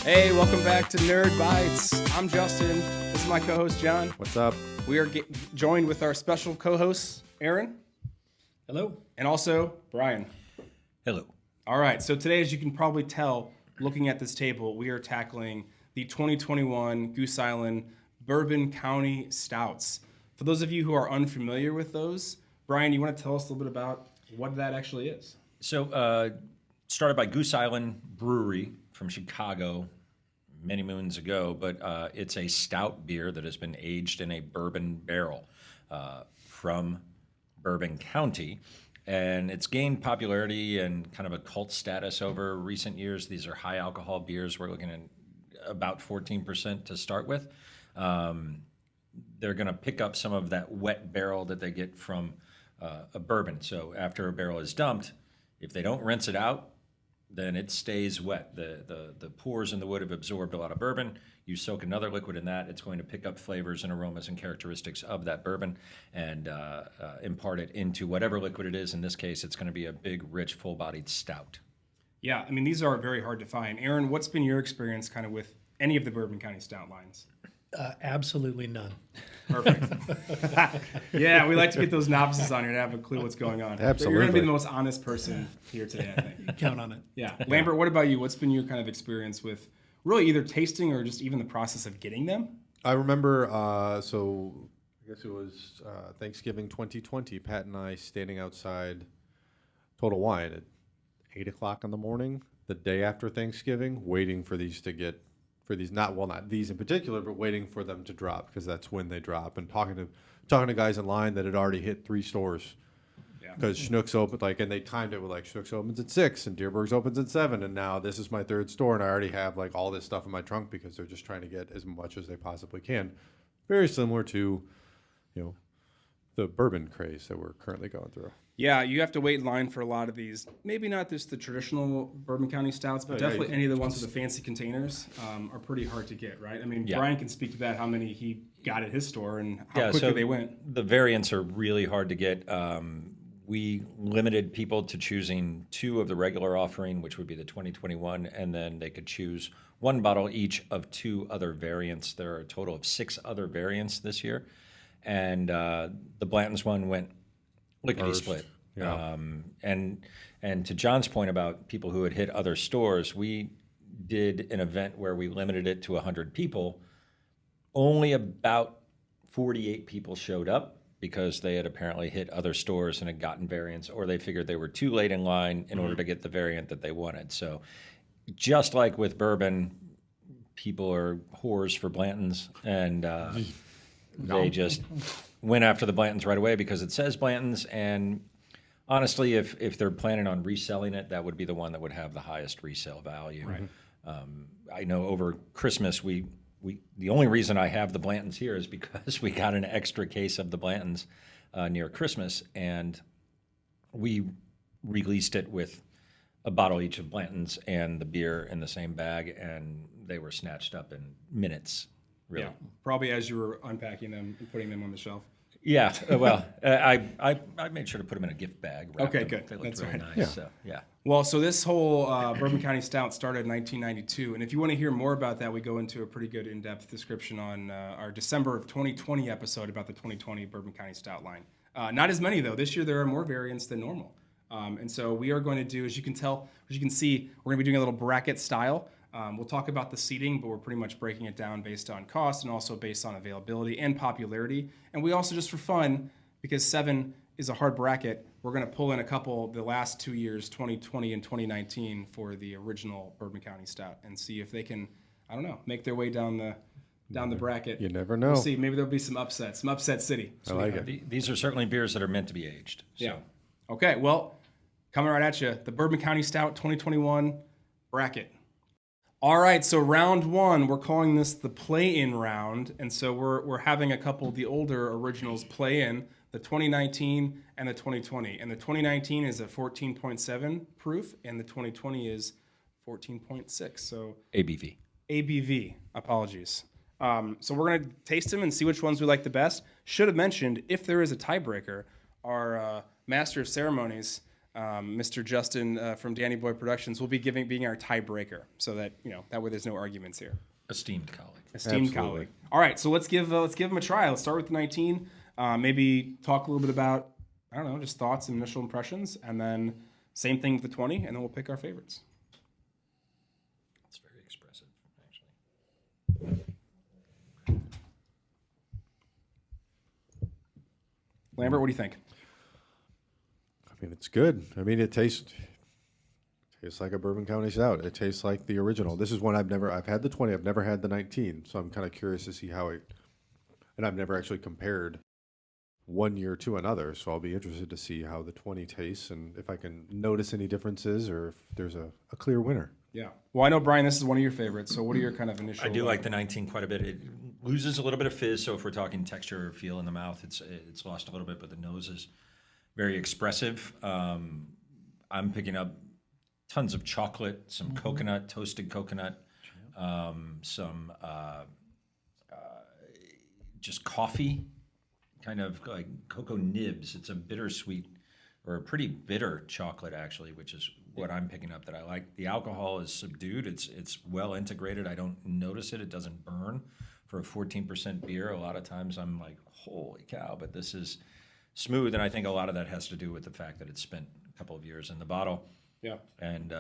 Hey, welcome back to Nerd Bytes. I'm Justin. This is my co-host, John. What's up? We are joined with our special co-host, Aaron. Hello. And also, Brian. Hello. All right, so today, as you can probably tell, looking at this table, we are tackling the 2021 Goose Island Bourbon County Stouts. For those of you who are unfamiliar with those, Brian, you want to tell us a little bit about what that actually is? So, started by Goose Island Brewery from Chicago many moons ago, but it's a stout beer that has been aged in a bourbon barrel from Bourbon County. And it's gained popularity and kind of a cult status over recent years. These are high alcohol beers. We're looking at about 14% to start with. They're going to pick up some of that wet barrel that they get from a bourbon. So after a barrel is dumped, if they don't rinse it out, then it stays wet. The pores in the wood have absorbed a lot of bourbon. You soak another liquid in that, it's going to pick up flavors and aromas and characteristics of that bourbon and impart it into whatever liquid it is. In this case, it's going to be a big, rich, full-bodied stout. Yeah, I mean, these are very hard to find. Aaron, what's been your experience kind of with any of the Bourbon County Stout lines? Absolutely none. Perfect. Yeah, we like to get those novices on here to have a clue what's going on. Absolutely. You're going to be the most honest person here today, I think. Count on it. Yeah. Lambert, what about you? What's been your kind of experience with really either tasting or just even the process of getting them? I remember, so I guess it was Thanksgiving 2020, Pat and I standing outside Total Wine at 8 o'clock in the morning, the day after Thanksgiving, waiting for these to get, for these, not these in particular, but waiting for them to drop because that's when they drop. And talking to guys in line that had already hit 3 stores. Because Schnucks opened, and they timed it with, Schnucks opens at 6 and Dearborg's opens at 7. And now this is my 3rd store, and I already have, all this stuff in my trunk because they're just trying to get as much as they possibly can. Very similar to, the bourbon craze that we're currently going through. Yeah, you have to wait in line for a lot of these. Maybe not just the traditional Bourbon County Stouts, but definitely any of the ones with the fancy containers are pretty hard to get, right? I mean, Brian can speak to that, how many he got at his store and how quickly they went. The variants are really hard to get. We limited people to choosing 2 of the regular offering, which would be the 2021, and then they could choose 1 bottle each of 2 other variants. There are a total of 6 other variants this year. And the Blanton's one went lickety-split. Yeah. And to John's point about people who had hit other stores, we did an event where we limited it to 100 people. Only about 48 people showed up because they had apparently hit other stores and had gotten variants, or they figured they were too late in line in order to get the variant that they wanted. So just like with bourbon, people are whores for Blanton's, and they just went after the Blanton's right away because it says Blanton's. And honestly, if they're planning on reselling it, that would be the one that would have the highest resale value. Right. I know over Christmas, the only reason I have the Blanton's here is because we got an extra case of the Blanton's near Christmas, and we released it with a bottle each of Blanton's and the beer in the same bag, and they were snatched up in minutes. Really. Yeah, probably as you were unpacking them and putting them on the shelf. Yeah, well, I made sure to put them in a gift bag. Okay, them. good. They looked That's really right. nice. Yeah. So, yeah. Well, so this whole Bourbon County Stout started in 1992, and if you want to hear more about that, we go into a pretty good in-depth description on our December of 2020 episode about the 2020 Bourbon County Stout line. Not as many, though. This year there are more variants than normal. And so we are going to do, as you can see, we're going to be doing a little bracket style. We'll talk about the seating, but we're pretty much breaking it down based on cost and also based on availability and popularity. And we also, just for fun, because 7 is a hard bracket, we're going to pull in a couple the last 2 years, 2020 and 2019, for the original Bourbon County Stout and see if they can, make their way down the bracket. You never know. We'll see. Maybe there'll be some upsets, some upset city. I like it. These are certainly beers that are meant to be aged. So. Yeah. Okay, well, coming right at you, the Bourbon County Stout 2021 bracket. All right, so round 1, we're calling this the play-in round, and so we're having a couple of the older originals play in, the 2019 and the 2020. And the 2019 is a 14.7 proof, and the 2020 is 14.6. So ABV. Apologies. So we're going to taste them and see which ones we like the best. Should have mentioned, if there is a tiebreaker, our master of ceremonies, Mr. Justin from Danny Boy Productions will be being our tiebreaker, so that that way there's no arguments here. Esteemed colleague. Esteemed Absolutely. colleague. All right, so let's give him a try. Let's start with the 19. Maybe talk a little bit about just thoughts and initial impressions, and then same thing with the 20, and then we'll pick our favorites. It's very expressive, actually. Lambert, what do you think? I mean, it's good. I mean, it tastes like a Bourbon County Stout. It tastes like the original. This is one I've had the 20. I've never had the 19. So I'm kind of curious to see how and I've never actually compared one year to another. So I'll be interested to see how the 20 tastes and if I can notice any differences or if there's a clear winner. Yeah. Well, I know, Brian, this is one of your favorites. So what are your kind of initial... I do like the 19 quite a bit. It loses a little bit of fizz, so if we're talking texture or feel in the mouth, it's lost a little bit, but the nose is very expressive. I'm picking up tons of chocolate, some coconut, toasted coconut, some just coffee, kind of like cocoa nibs. It's a bittersweet or a pretty bitter chocolate, actually, which is what I'm picking up that I like. The alcohol is subdued. It's well integrated. I don't notice it. It doesn't burn. For a 14% beer, a lot of times I'm like, holy cow, but this is smooth. And I think a lot of that has to do with the fact that it's spent a couple of years in the bottle. Yeah. And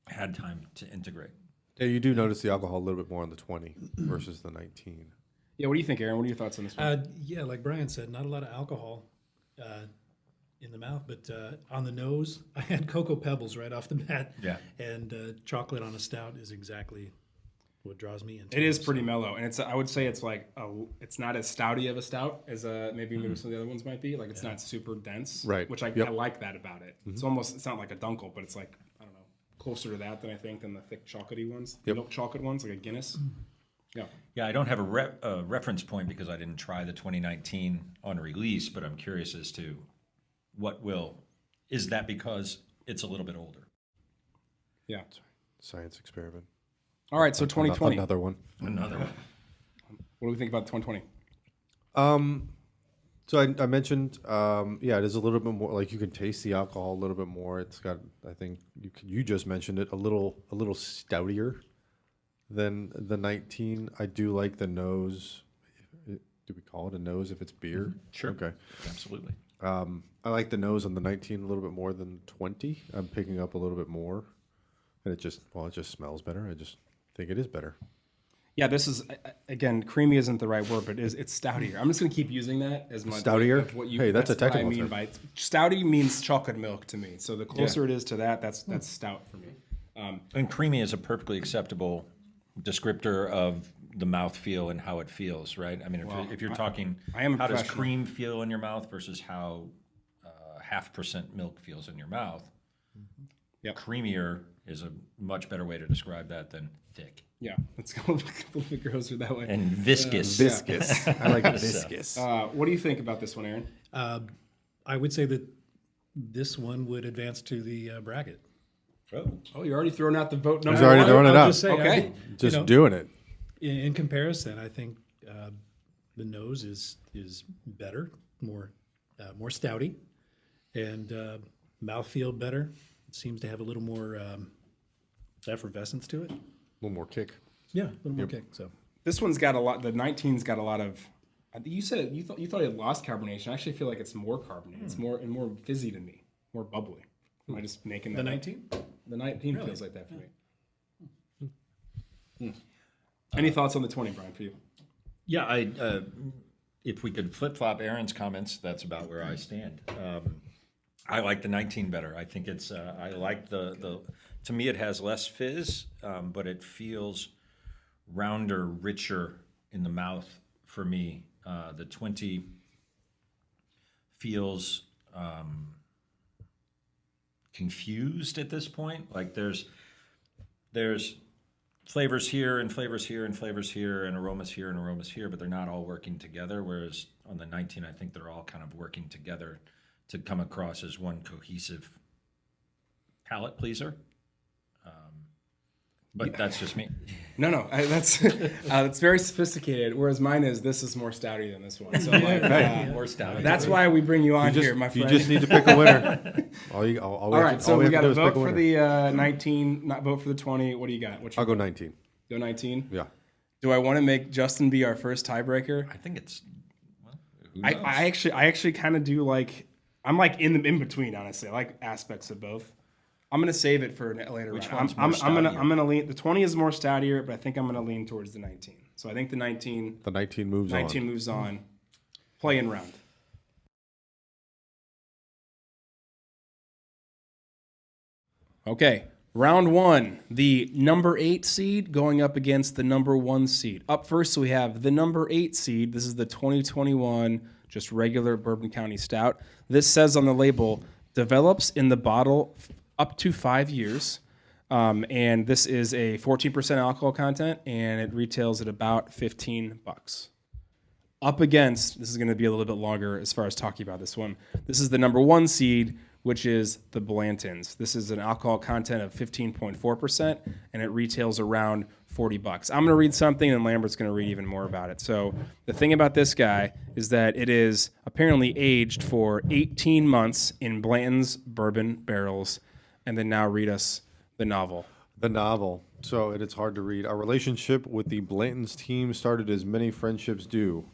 had time to integrate. Yeah, you do notice the alcohol a little bit more on the 20 versus the 19. Yeah, what do you think, Aaron? What are your thoughts on this one? Yeah, like Brian said, not a lot of alcohol in the mouth, but on the nose, I had Cocoa Pebbles right off the bat. Yeah. And chocolate on a stout is exactly what draws me into It is pretty mellow, and I would say it's like it's not as stouty of a stout as maybe some of the other ones might be. Like it's not super dense, Right. Which I like that about it. It's not like a Dunkel, but it's like I don't know, closer to that than the thick chocolatey ones, the milk chocolate ones, like a Guinness. Yeah. Yeah, I don't have a reference point because I didn't try the 2019 on release, but I'm curious as to is that because it's a little bit older? Yeah. Science experiment. All right, so 2020. Another one. Another one. What do we think about 2020? So I mentioned, it is a little bit more like you can taste the alcohol a little bit more. It's got, I think you just mentioned it, a little stoutier than the 19. I do like the nose. Do we call it a nose if it's beer? Sure. Okay. Absolutely. I like the nose on the 19 a little bit more than 20. I'm picking up a little bit more, and it just smells better. I just think it is better. Yeah, this is again, creamy isn't the right word, but it's stoutier. I'm just gonna keep using that as my Stoutier? Hey, that's a what I technical mean term. by stouty means chocolate milk to me. So the closer it is to that, that's stout for me. And creamy is a perfectly acceptable descriptor of the mouth feel and how it feels, right? I mean, if you're talking, I am a how does professional. cream feel in your mouth versus how 0.5% milk feels in your mouth? Yep. Creamier is a much better way to describe that than thick. Yeah, let's go a little bit grosser that way. And viscous. Viscous. I like viscous. What do you think about this one, Aaron? I would say that this one would advance to the bracket. Oh, you're already throwing out the vote number He's already one? throwing it I'll out. just say, Okay. Just doing it. In comparison, I think the nose is better, more stouty, and mouthfeel better. It seems to have a little more effervescence to it. A little more kick. Yeah, a little more kick. So This one's got a lot. The 19's got a lot of. You said you thought it lost carbonation. I actually feel like it's more carbonated. It's more fizzy to me, more bubbly. Am I just making that the up? 19. The 19 feels like that for me. Any thoughts on the 20, Brian, for you? Yeah, if we could flip-flop Aaron's comments, that's about where I stand. I like the 19 better. I think it's, I like to me it has less fizz, but it feels rounder, richer in the mouth for me. The 20 feels confused at this point. Like there's flavors here and flavors here and flavors here and aromas here and aromas here, but they're not all working together. Whereas on the 19, I think they're all kind of working together to come across as one cohesive palate pleaser. But that's just me. No, that's it's very sophisticated. Whereas mine is this is more stouty than this one. So like, More stout. that's why we bring you on here, my You friend. just need to pick a winner. All right, so we got to vote for the. the 19, not vote for the 20. What do you got? I'll go 19. Go 19. Yeah. Do I want to make Justin be our first tiebreaker? I think it's. Well, who I knows? actually kind of do like. I'm like in between, honestly. I like aspects of both. I'm gonna save it for later. Which round. one's more I'm gonna lean. The 20 is more stoutier, but I think I'm gonna lean towards the 19. So I think the 19 The 19 moves 19 on. moves on. Play-in round. Okay, round one. The number 8 seed going up against the number 1 seed. Up first, we have the number 8 seed. This is the 2021 just regular Bourbon County Stout. This says on the label, develops in the bottle up to 5 years. And this is a 14% alcohol content, and it retails at about $15. Up against, this is going to be a little bit longer as far as talking about this one. This is the number 1 seed, which is the Blantons. This is an alcohol content of 15.4%, and it retails around $40. I'm going to read something, and Lambert's going to read even more about it. So the thing about this guy is that it is apparently aged for 18 months in Blanton's bourbon barrels, and then now read us the novel. The novel. So it's hard to read. Our relationship with the Blanton's team started as many friendships do,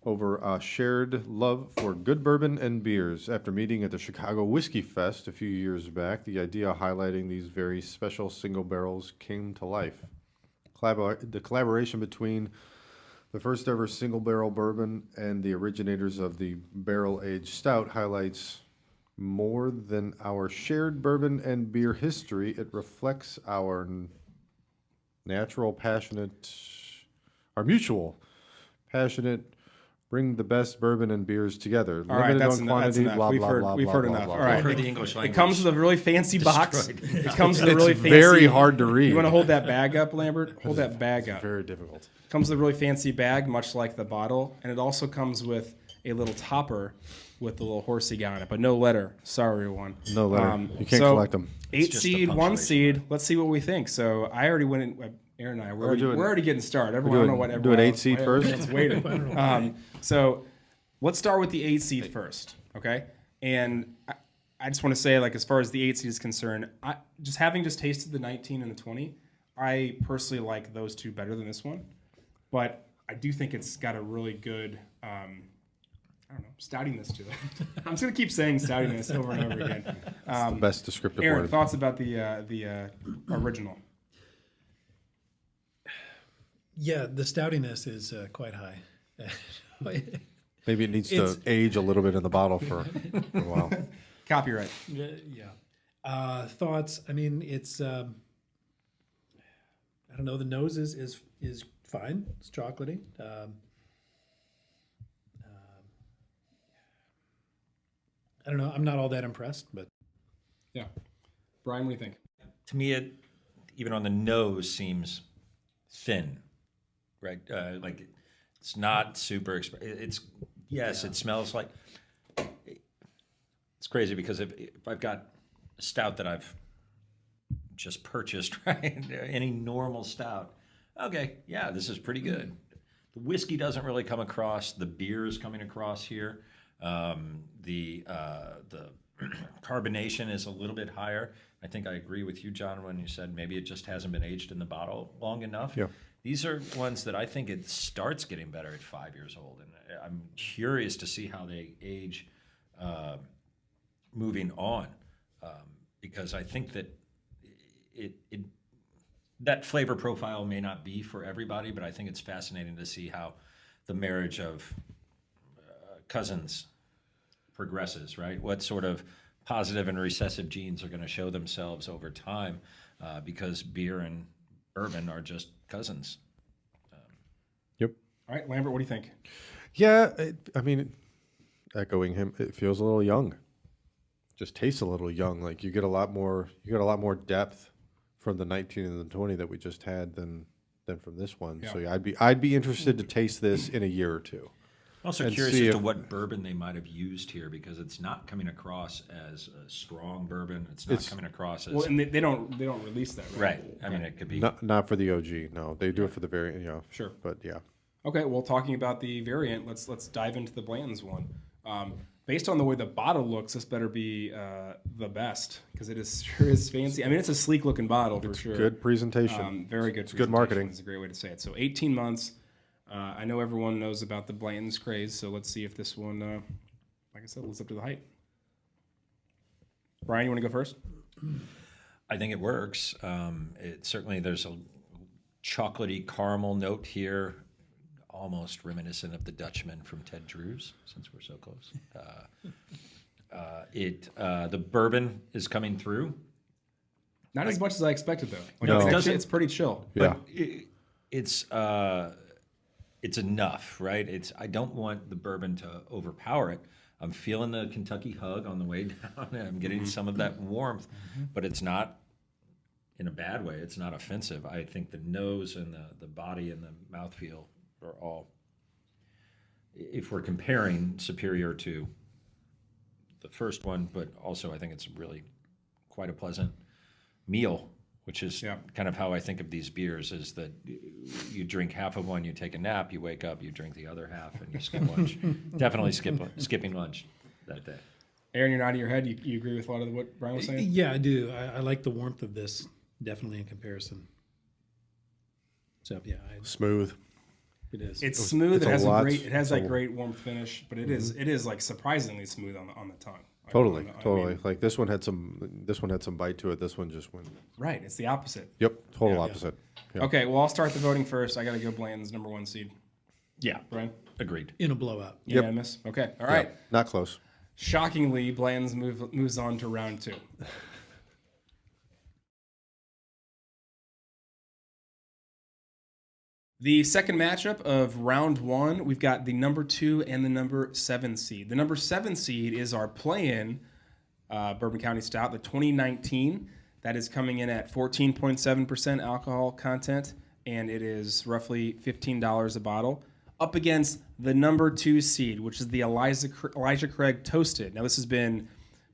over a shared love for good bourbon and beers. After meeting at the Chicago Whiskey Fest a few years back, the idea of highlighting these very special single barrels came to life. The collaboration between the first ever single barrel bourbon and the originators of the barrel aged stout highlights more than our shared bourbon and beer history. It reflects our mutual, passionate, bring the best bourbon and beers together. All right, Limited that's on enough. quantity, That's blah, enough. blah, blah, We've blah, heard blah, enough. blah, All blah, right. blah. Heard the English It language. comes with a really fancy box. Destroyed. It comes with a really fancy. Very hard to read. You want to hold that bag up, Lambert? Hold that bag up. Very difficult. Comes with a really fancy bag, much like the bottle, and it also comes with a little topper with the little horsey guy on it, but no letter. Sorry, everyone. No letter. You can't collect them. 8 just a seed, 1 punctuation seed. Let's see what we think. So I already went in. Aaron and I, we're already getting started. Everyone, I don't know what do an everyone 8 else- seed first? everyone's waiting. So let's start with the 8 seed first, okay? And I just want to say, like, as far as the 8 seed is concerned, having tasted the 19 and the 20, I personally like those two better than this one. But I do think it's got a really good, I don't know, stoutiness to it. I'm just going to keep saying stoutiness over and over again. The best descriptive Aaron, word. thoughts about the original? Yeah, the stoutiness is quite high. Maybe it needs to It's- age a little bit in the bottle for a while. Copyright. Yeah. Thoughts? I mean, it's I don't know. The nose is fine. It's chocolatey. I don't know. I'm not all that impressed, but Yeah. Brian, what do you think? To me, it even on the nose seems thin, right? Like it's not super. It's yes, it smells like. It's crazy because if I've got a stout that I've just purchased, right? Any normal stout, okay, yeah, this is pretty good. The whiskey doesn't really come across. The beer is coming across here. The carbonation is a little bit higher. I think I agree with you, John, when you said maybe it just hasn't been aged in the bottle long enough. Yeah. These are ones that I think it starts getting better at 5 years old, and I'm curious to see how they age moving on, because I think that that flavor profile may not be for everybody, but I think it's fascinating to see how the marriage of cousins progresses, right? What sort of positive and recessive genes are going to show themselves over time, because beer and bourbon are just cousins. Yep. All right, Lambert, what do you think? Yeah, I mean, echoing him, it feels a little young. Just tastes a little young. Like you get a lot more depth from the 19 and the 20 that we just had than from this one. Yeah. So yeah, I'd be interested to taste this in a year or two. Also and curious see as to if- what bourbon they might have used here, because it's not coming across as a strong bourbon. It's not It's- coming across as Well, and they don't release that, right? right. I mean, it could be Not for the OG. No, they do it for the variant. Sure. But yeah, Okay, well, talking about the variant, let's dive into the Blanton's one. Based on the way the bottle looks, this better be the best because it sure is fancy. I mean, it's a sleek looking bottle for sure. good presentation. Very good. good marketing. Is a great way to say it. So 18 months. I know everyone knows about the Blanton's craze, so let's see if this one, like I said, lives up to the hype. Brian, you want to go first? I think it works. It certainly there's a chocolatey caramel note here, almost reminiscent of the Dutchman from Ted Drew's, since we're so close. The bourbon is coming through. Not as much as I expected, though. Like, No. it's pretty chill. Yeah. It's enough, right? I don't want the bourbon to overpower it. I'm feeling the Kentucky hug on the way down. And I'm getting some of that warmth, but it's not in a bad way. It's not offensive. I think the nose and the body and the mouthfeel are all, if we're comparing, superior to the first one, but also I think it's really quite a pleasant meal, which is kind of how I think of these beers, is that you drink half of one, you take a nap, you wake up, you drink the other half, and you skip lunch. Definitely skipping lunch that day. Aaron, you're nodding your head. You agree with a lot of what Brian was saying? Yeah, I do. I like the warmth of this, definitely in comparison. So yeah, Smooth. it is. It's smooth. it's It has a lot- that great warm finish, but it is like surprisingly smooth on the tongue. Like, Totally, I totally. mean, Like this one had some bite to it. This one just went. right. It's the opposite. Yep, total opposite. Yeah. Okay, well, I'll start the voting first. I got to go Blanton's number 1 seed. Yeah, Brian? agreed. In a blowout. Yep. Unanimous? Okay, all right. Yeah, not close. Shockingly, Blanton's moves on to round 2. The second matchup of round 1, we've got the number 2 and the number 7 seed. The number 7 seed is our play-in Bourbon County Stout, the 2019. That is coming in at 14.7% alcohol content, and it is roughly $15 a bottle, up against the number 2 seed, which is the Elijah Craig Toasted. Now, this has been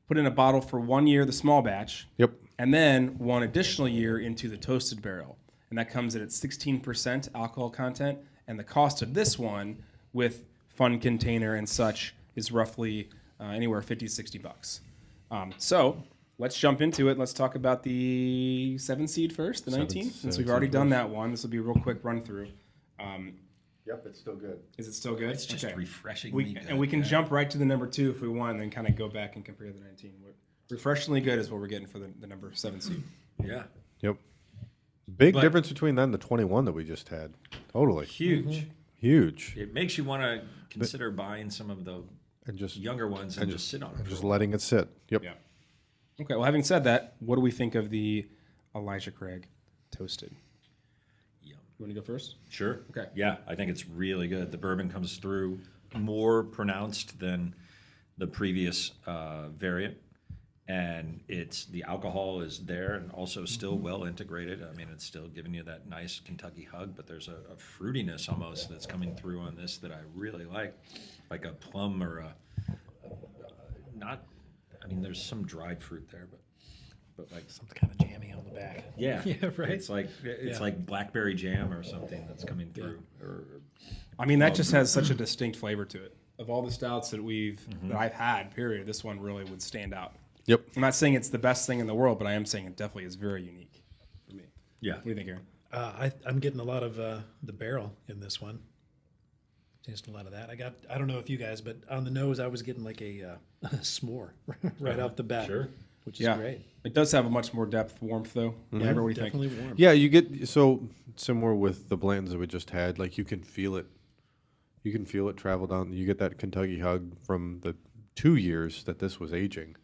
put in a bottle for 1 year, the small batch, Yep. and then 1 additional year into the toasted barrel. And that comes in at 16% alcohol content. And the cost of this one, with fun container and such, is roughly anywhere $50-$60. So let's jump into it. Let's talk about the 7 seed first, the 19. Since we've already done that one, this will be a real quick run through. Yep, it's still good. Is it still good? It's just refreshingly We, good. and we can jump right to the number 2 if we want, and then kind of go back and compare the 19. Refreshingly good is what we're getting for the number 7 seed. Yeah, Yep. Big But- difference between that and the 21 that we just had. Totally. huge. Huge. It makes you want to consider buying some of the And just younger ones and just sit on them. just letting it sit. Yep. Yeah. Okay, well, having said that, what do we think of the Elijah Craig Toasted? Yum. You want to go first? Sure. Okay. Yeah, I think it's really good. The bourbon comes through more pronounced than the previous variant, and the alcohol is there and also still well integrated. I mean, it's still giving you that nice Kentucky hug, but there's a fruitiness almost that's coming through on this that I really like a plum or not. I mean, there's some dried fruit there, but like Something kind of jammy on the back. yeah, Yeah, right. It's like blackberry jam or something that's coming through. Or I mean, that just has such a distinct flavor to it. Of all the stouts that that I've had, period, this one really would stand out. Yep. I'm not saying it's the best thing in the world, but I am saying it definitely is very unique for me. yeah, What do you think, Aaron? I'm getting a lot of the barrel in this one. Taste a lot of that. I don't know if you guys, but on the nose, I was getting like a s'more right off the bat. Sure. Which is great. It does have a much more depth, warmth, though. Yeah, what do you think? Definitely warm. Yeah, you get so similar with the Blantons that we just had. Like you can feel it. You can feel it travel down. You get that Kentucky hug from the 2 years that this was aging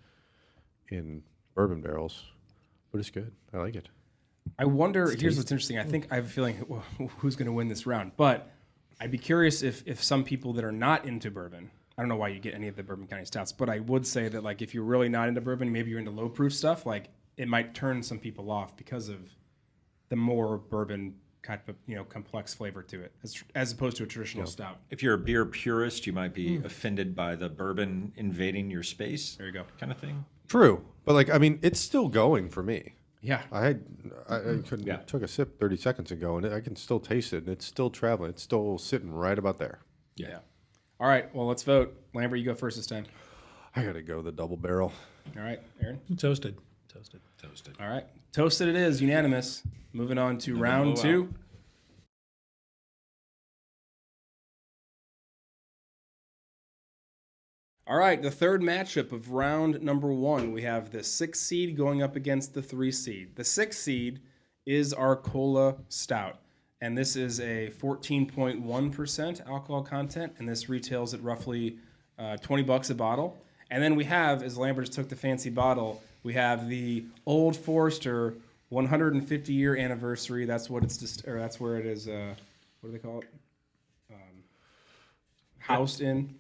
in bourbon barrels. But it's good. I like it. I wonder, here's what's interesting. I think I have a feeling who's going to win this round. But I'd be curious if some people that are not into bourbon, I don't know why you get any of the Bourbon County Stouts, but I would say that like if you're really not into bourbon, maybe you're into low proof stuff, like it might turn some people off because of the more bourbon kind of complex flavor to it, as opposed to a traditional stout. If you're a beer purist, you might be offended by the bourbon invading your space. There you go. Kind of thing. True, but like I mean, it's still going for me. Yeah. I couldn't took a sip 30 seconds ago, and I can still taste it, and it's still traveling. It's still sitting right about there. Yeah. All right. Well, let's vote. Lambert, you go first this time. I gotta go the double barrel. All right, Aaron. Toasted. All right. Toasted it is, unanimous. Moving on to round 2. All right, the third matchup of round number 1. We have the 6 seed going up against the 3 seed. The 6 seed is our Cola Stout, and this is a 14.1% alcohol content, and this retails at roughly $20 a bottle. And then we have, as Lambert just took the fancy bottle, we have the Old Forester 150-year anniversary. That's what that's where it is. What do they call it? Housed in.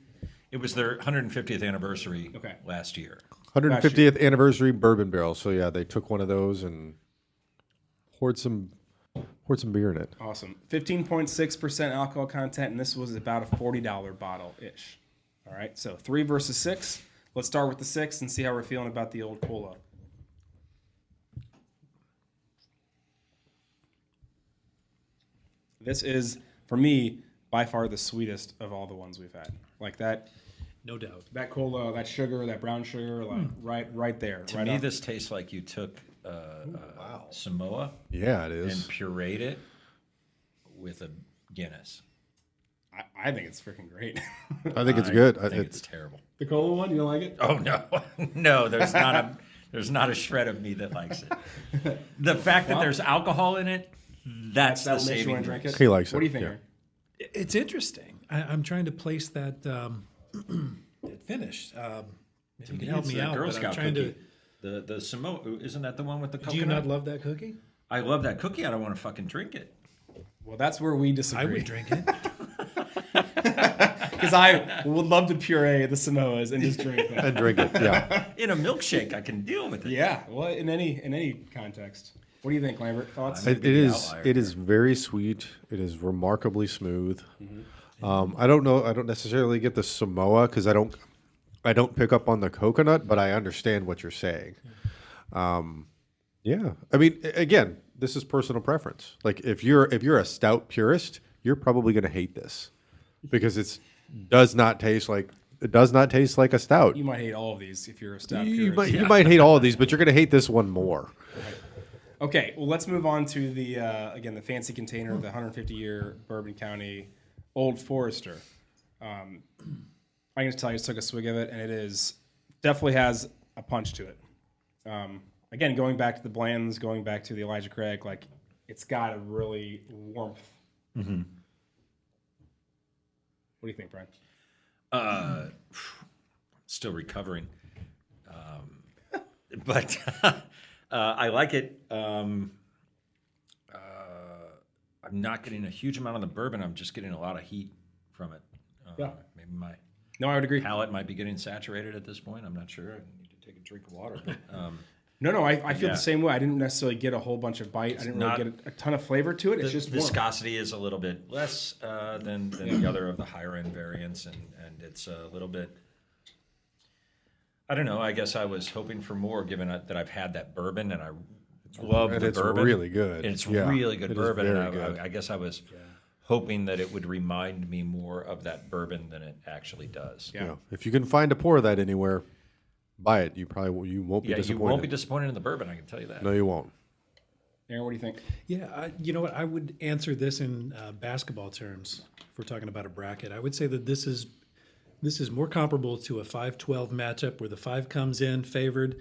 It was their 150th anniversary Okay. last year. 150th anniversary bourbon barrel. So yeah, they took one of those and poured some beer in it. Awesome. 15.6% alcohol content, and this was about a $40 bottle-ish. All right, so 3 versus 6. Let's start with the 6 and see how we're feeling about the Old Cola. This is, for me, by far the sweetest of all the ones we've had. Like that, No doubt. that cola, that sugar, that brown sugar, like right there. To right me, off. this tastes like you took Samoa Yeah, it and is. pureed it with a Guinness. I think it's freaking great. I think it's good. I think it's terrible. The cola one, you don't like it? Oh no, no, there's not a shred of me that likes it. The fact that there's alcohol in it, that's the That makes you saving want to drink grace. it. He likes What do it, you think? yeah. Aaron? It's interesting. I'm trying to place that that finish. Maybe you can help It's me the out. Girl But I'm Scout trying cookie. The Samoa, isn't that the one with the coconut? Do you not love that cookie? I love that cookie. I don't want to fucking drink it. Well, that's where we disagree. I would drink it. Because I would love to puree the Samoas and just drink them. And drink it. Yeah. In a milkshake, I can deal with it. Yeah, well, in any context. What do you think, Lambert? Thoughts? I'm- It Big is. outlier It is very sweet. It is remarkably smooth. I don't know. I don't necessarily get the Samoa because I don't pick up on the coconut, but I understand what you're saying. Yeah. I mean, again, this is personal preference. Like if you're a stout purist, you're probably going to hate this because it does not taste like a stout. You might hate all of these if you're a stout You purist. might hate all of these, but you're going to hate this one more. Okay, well, let's move on to the again the fancy container, the 150-year Bourbon County Old Forester. I can just tell you, I just took a swig of it, and it is definitely has a punch to it. Again, going back to the Bland's, going back to the Elijah Craig, like it's got a really warmth. Mm-hmm. What do you think, Brian? Still recovering. But I like it. I'm not getting a huge amount of the bourbon. I'm just getting a lot of heat from it. Yeah. Maybe my No, I would agree. palate might be getting saturated at this point. I'm not sure. I need to take a drink of water. But, No, I feel Yeah. the same way. I didn't necessarily get a whole bunch of bite. I didn't really not- get a ton of flavor to it. It's just warm. viscosity is a little bit less than the other of the higher end variants, and it's a little bit. I don't know. I guess I was hoping for more, given that I've had that bourbon and I love And the it's bourbon. really good. And it's Yeah, really good it is bourbon. very And good. I guess I was hoping that it would remind me more of that bourbon than it actually does. Yeah. You know, if you can find a pour of that anywhere, buy it. You won't be Yeah, disappointed. you won't be disappointed in the bourbon. I can tell you that. No, you won't. Aaron, what do you think? Yeah, you know what? I would answer this in basketball terms. If we're talking about a bracket, I would say that this is more comparable to a 5-12 matchup where the 5 comes in favored,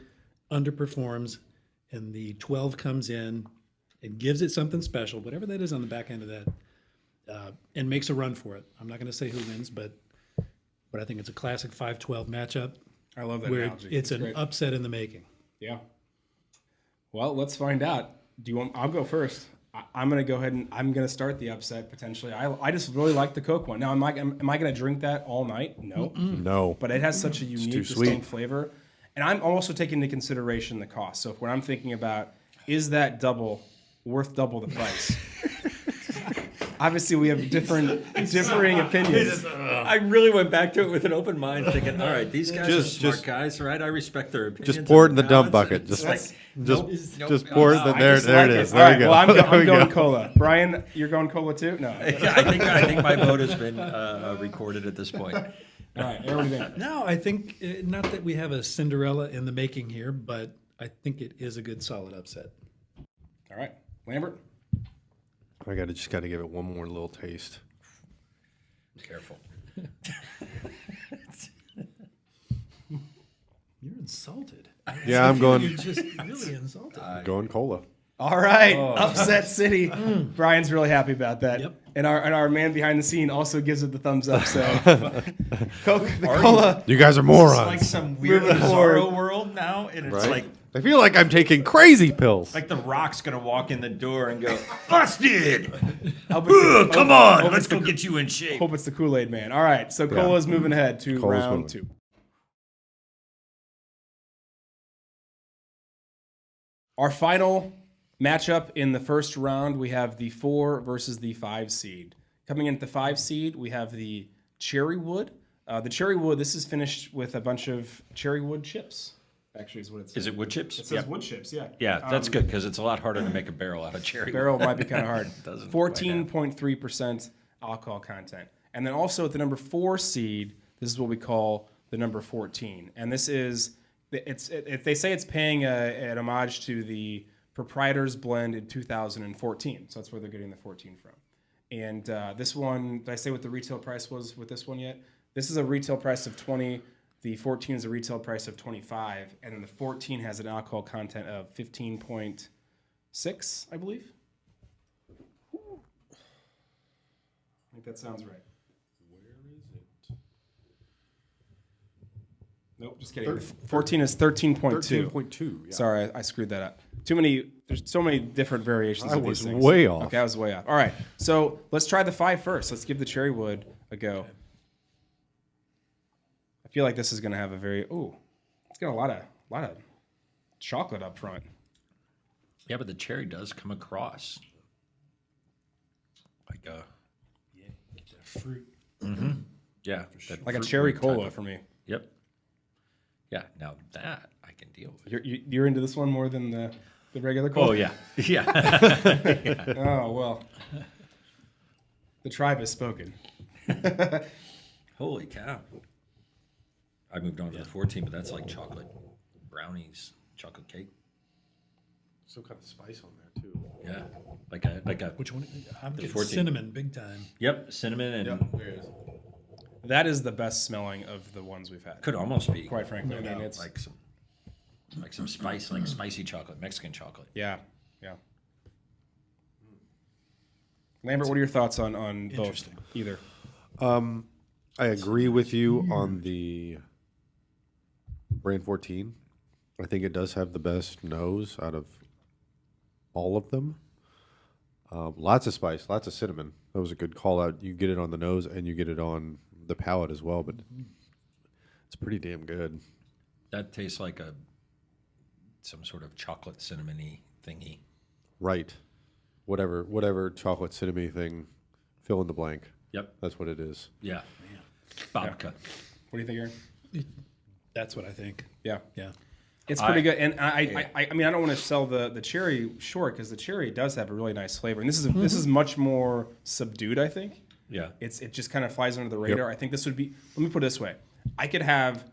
underperforms, and the 12 comes in and gives it something special, whatever that is on the back end of that, and makes a run for it. I'm not going to say who wins, but I think it's a classic 5-12 matchup I love that where analogy. it's an great. upset in the making. Yeah. Well, let's find out. Do you want? I'll go first. I'm going to go ahead and I'm going to start the upset potentially. I just really like the Coke one. Now, am I going to drink that all night? No. No. But it has such a unique, too distinct sweet. flavor. And I'm also taking into consideration the cost. So when I'm thinking about, is that double worth double the price? obviously we have differing opinions. I really went back to it with an open mind, thinking, all right, these guys are Just- smart just- guys, right? I respect their opinions. Just pour it in and the their dump balance, bucket. and Just, it's just, nope, just nope, pour it. no, I There, just there it Like is. All There right, you go. well, I'm There we going go. cola. Brian, you're going cola too? No. I think my vote has been recorded at this point. All right, Aaron, what do you think? No, I think not that we have a Cinderella in the making here, but I think it is a good solid upset. All right, Lambert. I just got to give it one more little taste. Careful. You're insulted. Yeah, I'm You're going just really insulted. going cola. All right, upset city. Brian's really happy about that. Yep. And our man behind the scene also gives it the thumbs up. So, Coke, the cola. You guys are It's morons. like some weird Moving Zorro forward. world now, and it's Right? like I feel like I'm taking crazy pills. the Rock's gonna walk in the door and go, "Busted! Come on, let's go get you in shape." Hope it's the Kool-Aid man. All right, so Cola's moving ahead to Cola's round moving. 2. Our final matchup in the first round, we have the 4 versus the 5 seed. Coming in at the 5 seed, we have the cherry wood. The cherry wood, this is finished with a bunch of cherry wood chips. Actually, is what it says. Is it wood chips? It says wood chips, yeah. Yeah, that's good because it's a lot harder to make a barrel out of cherry. Barrel might be kind of hard. Doesn't 14.3% alcohol content. And then also at the number 4 seed, this is what we call the number 14. And this is, they say it's paying an homage to the Proprietor's Blend in 2014. So that's where they're getting the 14 from. And this one, did I say what the retail price was with this one yet? This is a retail price of 20. The 14 is a retail price of 25, and then the 14 has an alcohol content of 15.6, I believe. I think that sounds right. Where is it? Nope, just kidding. The 14 is 13.2. 13.2. Yeah. Sorry, I screwed that up. There's so many different variations I of these was things. way off. Okay, I was way off. All right, so let's try the 5 first. Let's give the cherry wood a go. I feel like this is going to have a very it's got a lot of chocolate up front. Yeah, but the cherry does come across like a Fruit. yeah, that Like a fruit cherry type cola of- for me. Yep. Yeah, now that I can deal with. You're into this one more than the regular cola? Oh yeah, yeah. Oh, well. The tribe has spoken. Holy cow! I moved on to the 14, but that's like chocolate brownies, chocolate cake. Some kind of spice on there too. Yeah, like a Which one? I'm getting 14. cinnamon big time. Yep, cinnamon and There it is. That is the best smelling of the ones we've had. could almost be Quite frankly, I mean, it's like some spice, like spicy chocolate, Mexican chocolate. yeah. Lambert, what are your thoughts on both? Interesting. Either. I agree with you on the Brand 14. I think it does have the best nose out of all of them. Lots of spice, lots of cinnamon. That was a good call out. You get it on the nose and you get it on the palate as well, but it's pretty damn good. That tastes like some sort of chocolate cinnamony thingy. Right. Whatever chocolate cinnamon thing, fill in the blank. Yep. That's what it is. Yeah. Babka. What do you think, Aaron? That's what I think. Yeah. Yeah. It's pretty good. And I mean, I don't want to sell the cherry short because the cherry does have a really nice flavor. And this is much more subdued, I think. Yeah. It just kind of flies under the radar. I think this would be, let me put it this way. I could have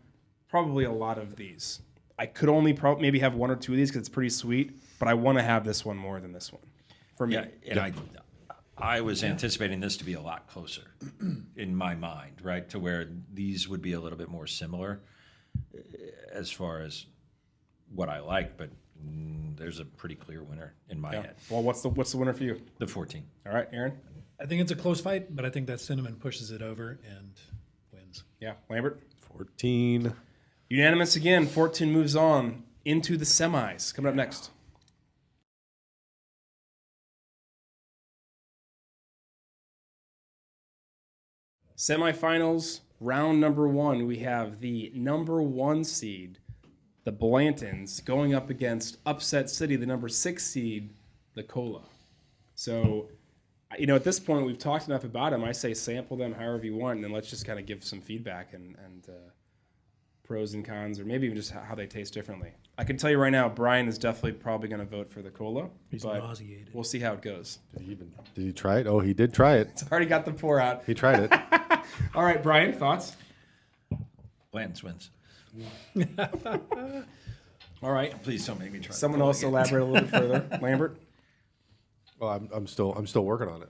probably a lot of these. I could only maybe have 1 or 2 of these because it's pretty sweet, but I want to have this one more than this one for me. Yeah, and I was anticipating this to be a lot closer in my mind, right? To where these would be a little bit more similar as far as what I like, but there's a pretty clear winner in my head. Well, what's the winner for you? The 14. All right, Aaron? I think it's a close fight, but I think that cinnamon pushes it over and wins. Yeah, Lambert? 14. Unanimous again. 14 moves on into the semis. Coming up next. Semifinals, round number 1. We have the number 1 seed, the Blantons, going up against Upset City, the number 6 seed, the Cola. So You know, at this point, we've talked enough about them. I say sample them however you want, and then let's just kind of give some feedback and pros and cons, or maybe even just how they taste differently. I can tell you right now, Brian is definitely probably going to vote for the cola. He's but nauseated. we'll see how it goes. Did he try it? Oh, he did try it. It's already got the pour out. He tried it. All right, Brian, thoughts? Blanton's wins. All right. Please don't make me try. Someone else elaborate a little bit further. Lambert? Well, I'm still working on it.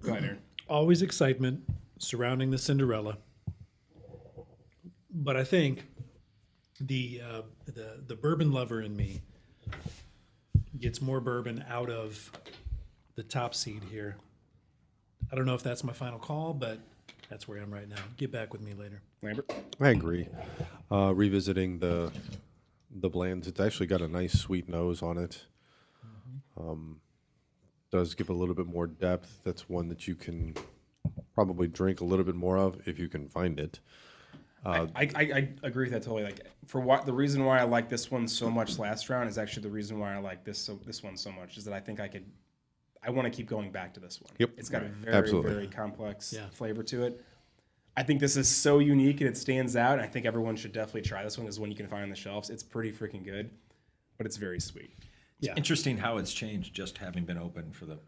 Go ahead, Aaron. Always excitement surrounding the Cinderella, but I think the bourbon lover in me gets more bourbon out of the top seed here. I don't know if that's my final call, but that's where I am right now. Get back with me later. Lambert? I agree. Revisiting the blends, it's actually got a nice sweet nose on it. Does give a little bit more depth. That's one that you can probably drink a little bit more of if you can find it. I agree with that totally. Like for what the reason why I like this one so much last round is actually the reason why I like this one so much is that I think I want to keep going back to this one. Yep. It's got a Absolutely. very complex Yeah. flavor to it. I think this is so unique and it stands out. And I think everyone should definitely try this one. This is one you can find on the shelves. It's pretty freaking good, but it's very sweet. Yeah. Interesting how it's changed just having been open for the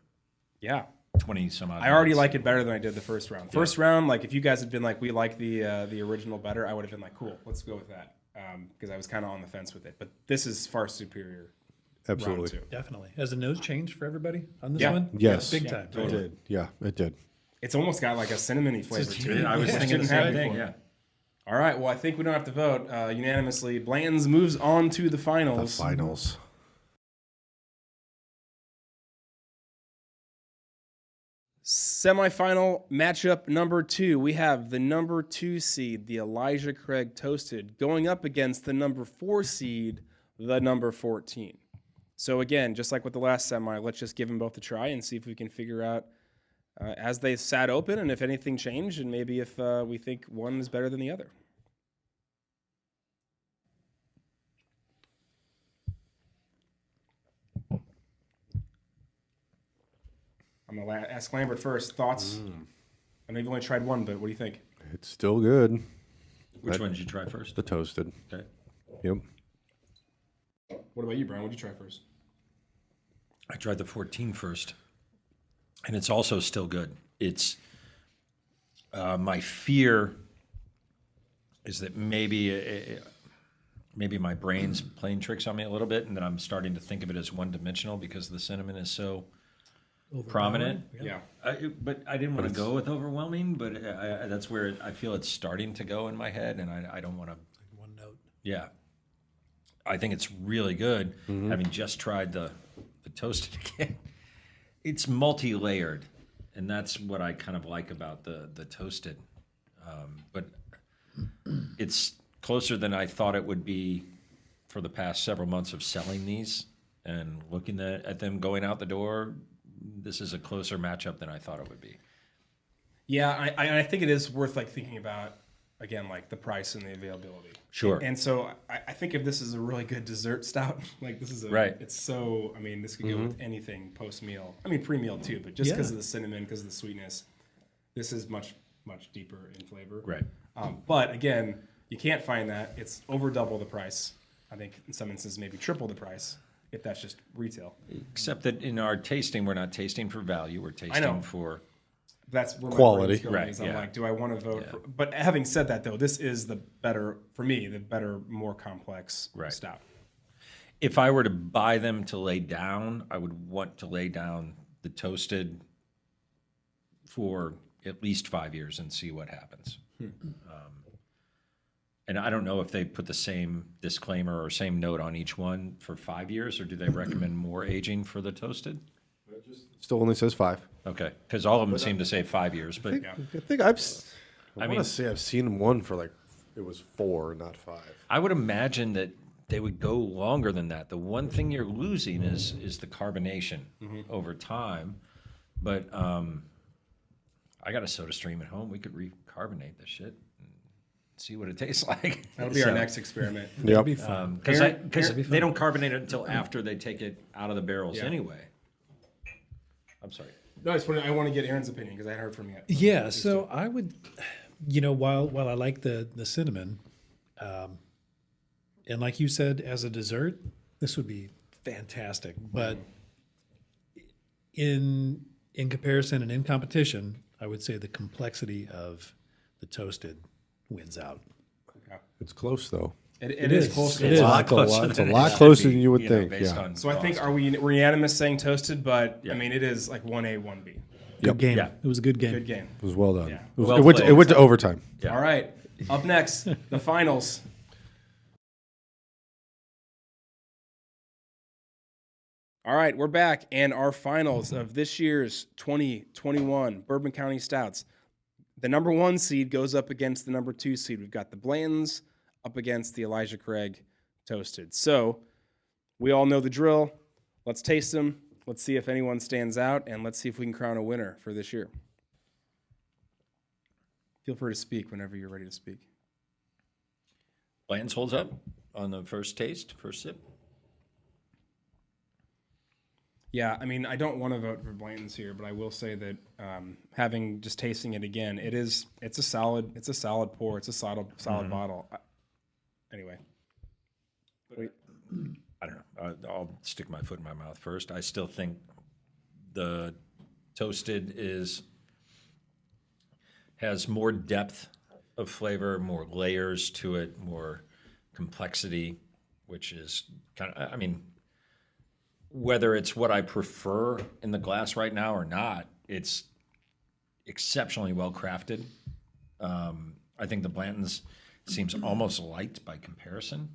Yeah. 20 some odd. I already minutes. like it better than I did the first round. First round, like if you guys had been like, we like the original better, I would have been like, cool, let's go with that. Because I was kind of on the fence with it. But this is far superior. Absolutely. Round two. Definitely. Has the nose changed for everybody on this Yeah. one? Yes. Big Yeah, time. It did. Yeah, it did. It's almost got like a cinnamony flavor just to it. I was which thinking the didn't have same thing. before. Yeah. All right. Well, I think we don't have to vote unanimously. Blanton's moves on to the The finals. finals. Semifinal matchup number 2. We have the number 2 seed, the Elijah Craig Toasted, going up against the number 4 seed, the number 14. So again, just like with the last semi, let's just give them both a try and see if we can figure out as they sat open and if anything changed and maybe if we think one is better than the other. I'm going to ask Lambert first. Thoughts? I know you've only tried one, but what do you think? It's still good. Which one did you try first? The toasted. Okay. Yep. What about you, Brian? What did you try first? I tried the 14 first, and it's also still good. It's my fear is that maybe my brain's playing tricks on me a little bit, and that I'm starting to think of it as one-dimensional because the cinnamon is so prominent. Yeah. But I didn't want to go with overwhelming, but that's where I feel it's starting to go in my head, and I don't want to. One note. Yeah, I think it's really good. Having just tried the toasted again, it's multi-layered, and that's what I kind of like about the toasted. But it's closer than I thought it would be for the past several months of selling these and looking at them going out the door. This is a closer matchup than I thought it would be. Yeah, I think it is worth like thinking about again, like the price and the availability. Sure. And so I think if this is a really good dessert stout, like this is Right. It's so. I mean, this could go with anything post meal. I mean, pre meal too, but just because Yeah. of the cinnamon, because of the sweetness, this is much deeper in flavor. Right. But again, you can't find that. It's over double the price. I think in some instances maybe triple the price if that's just retail. Except that in our tasting, we're not tasting for value. We're know. tasting for That's where my Quality. brain's going, Right, is I'm yeah. like, do I want to vote Yeah. for? But having said that, though, this is the better for me, the better, more complex Right. stout. If I were to buy them to lay down, I would want to lay down the toasted for at least 5 years and see what happens. And I don't know if they put the same disclaimer or same note on each one for 5 years, or do they recommend more aging for the toasted? Still only says 5. Okay, because all of them seem to say 5 years, but I think I want mean- to say I've seen one for like, it was 4, not 5. I would imagine that they would go longer than that. The one thing you're losing is the carbonation over time. But I got a soda stream at home. We could recarbonate this shit and see what it tastes like. That'll be our next experiment. Yep. Be fun. Because Aaron- they don't carbonate it until after they take it out of the barrels Yeah. anyway. I'm sorry. No, I want to get Aaron's opinion because I hadn't heard from you yet. Yeah, so I would, while I like the cinnamon, and like you said, as a dessert, this would be fantastic. But in comparison and in competition, I would say the complexity of the toasted wins out. It's close though. It is close. It It's is. a lot It's a lot- closer it's a than lot it should closer be, than you would think, based yeah. on So I think cost. we're unanimous saying toasted, but Yeah. I mean it is like 1A, 1B. Good game. Yeah. It was a good game. Good game. It was well done. Yeah. It, was, Well it, went to, played. it went to overtime. Yeah. All right. Up next, the finals. All right, we're back, and our finals of this year's 2021 Bourbon County Stouts. The number 1 seed goes up against the number 2 seed. We've got the Blantons up against the Elijah Craig Toasted. So we all know the drill. Let's taste them. Let's see if anyone stands out, and let's see if we can crown a winner for this year. Feel free to speak whenever you're ready to speak. Blanton's holds up on the first taste, first sip. Yeah, I mean, I don't want to vote for Blanton's here, but I will say that having just tasting it again, it's a solid pour, it's a solid bottle. Anyway, I don't know. I'll stick my foot in my mouth first. I still think the toasted has more depth of flavor, more layers to it, more complexity, which is kind of, I mean, whether it's what I prefer in the glass right now or not, it's exceptionally well crafted. I think the Blanton's seems almost light by comparison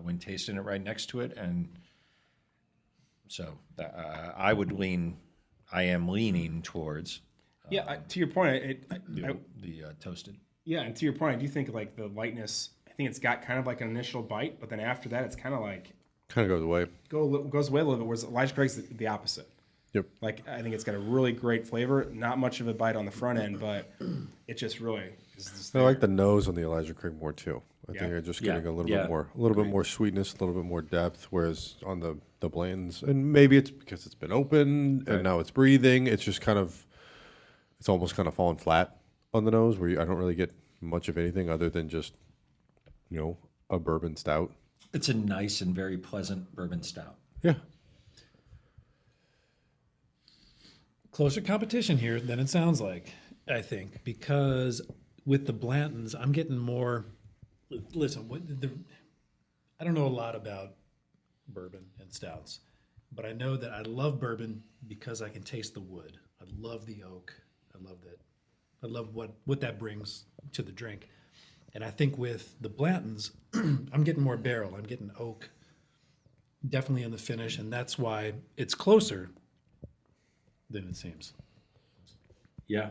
when tasting it right next to it, and so I am leaning towards yeah. To your point, the toasted. yeah, and to your point, I do think like the lightness. I think it's got kind of like an initial bite, but then after that, it's kind of like Kind of goes away. goes away a little bit. Whereas Elijah Craig's the opposite. Yep. Like I think it's got a really great flavor. Not much of a bite on the front end, but it just really is just I like the nose on the Elijah Craig more too. I Yeah. think I'm just Yeah. getting a little Yeah. bit more sweetness, a little bit more depth. Whereas on the Blantons, and maybe it's because it's been open and now it's breathing. It's just it's almost kind of fallen flat on the nose. Where I don't really get much of anything other than just a bourbon stout. It's a nice and very pleasant bourbon stout. Yeah. Closer competition here than it sounds like, I think, because with the Blantons, I'm getting more. Listen, I don't know a lot about bourbon and stouts, but I know that I love bourbon because I can taste the wood. I love the oak. I love that. I love what that brings to the drink. And I think with the Blantons, I'm getting more barrel. I'm getting oak, definitely in the finish, and that's why it's closer than it seems. Yeah,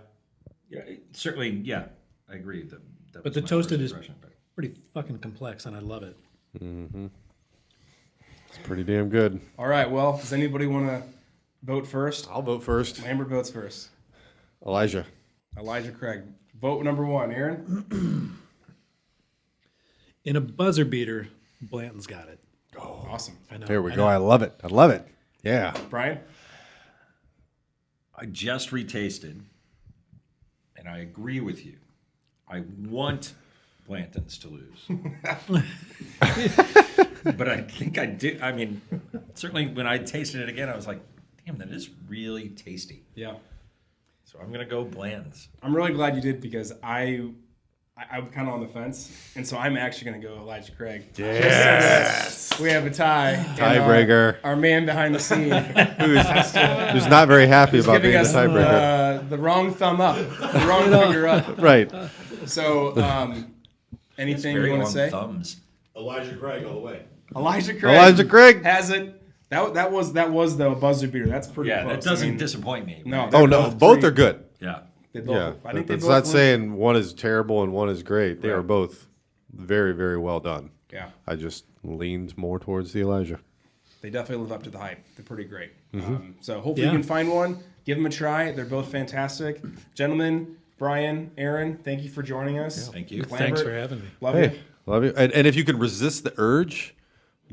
certainly. Yeah, I agree. That But was the my toasted first is impression, but- pretty fucking complex, and I love it. It's pretty damn good. All right. Well, does anybody want to vote first? I'll vote first. Lambert votes first. Elijah. Elijah Craig. Vote number 1. Aaron. In a buzzer beater, Blanton's got it. Awesome. I know. There we I go. know. I love it. I love it. Yeah. Brian. I just retasted, and I agree with you. I want Blanton's to lose. But I think I did. I mean, certainly when I tasted it again, I was like, damn, that is really tasty. Yeah. So I'm going to go Blanton's. I'm really glad you did because I'm kind of on the fence, and so I'm actually going to go Elijah Craig. Yes. We have a tie. And Tiebreaker. Our man behind the scene Who's not very happy about giving being the us tiebreaker. the wrong thumb up, the wrong finger up. Right. So, anything you Very want long to say? thumbs. Elijah Craig all the way. Elijah Craig. Elijah Craig. has it. That was the buzzer beater. That's pretty Yeah, close. that doesn't I mean, disappoint me. No. Oh no, They're both pretty- are good. Yeah. they both- Yeah, I think they that's both not win. saying one is terrible and one is great. They are Right. both very, very well done. Yeah, I just leaned more towards the Elijah. they definitely live up to the hype. They're pretty great. Mm-hmm. So hopefully Yeah. you can find one. Give them a try. They're both fantastic, gentlemen. Brian, Aaron, thank you for joining us. Thank you. Lambert, Thanks for having me. Love Hey, you. love you. And if you can resist the urge,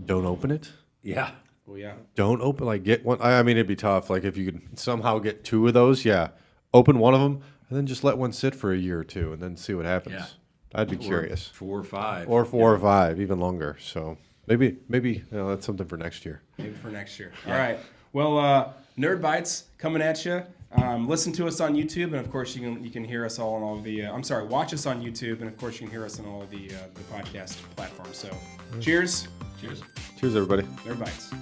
don't open it. Yeah. Well, yeah. Don't open, like, get one. I mean, it'd be tough. Like, if you could somehow get 2 of those, yeah. Open one of them, and then just let one sit for a year or 2, and then see what happens. Yeah. I'd be curious. 4 or 5. Or 4 or 5, even longer. So maybe that's something for next year. Maybe for next year. All right. Well, Nerd Bytes coming at you. Listen to us on YouTube, and of course you can hear us all on all the. Watch us on YouTube, and of course you can hear us on all of the podcast platforms. So, cheers. Cheers. Cheers, everybody. Nerd Bytes.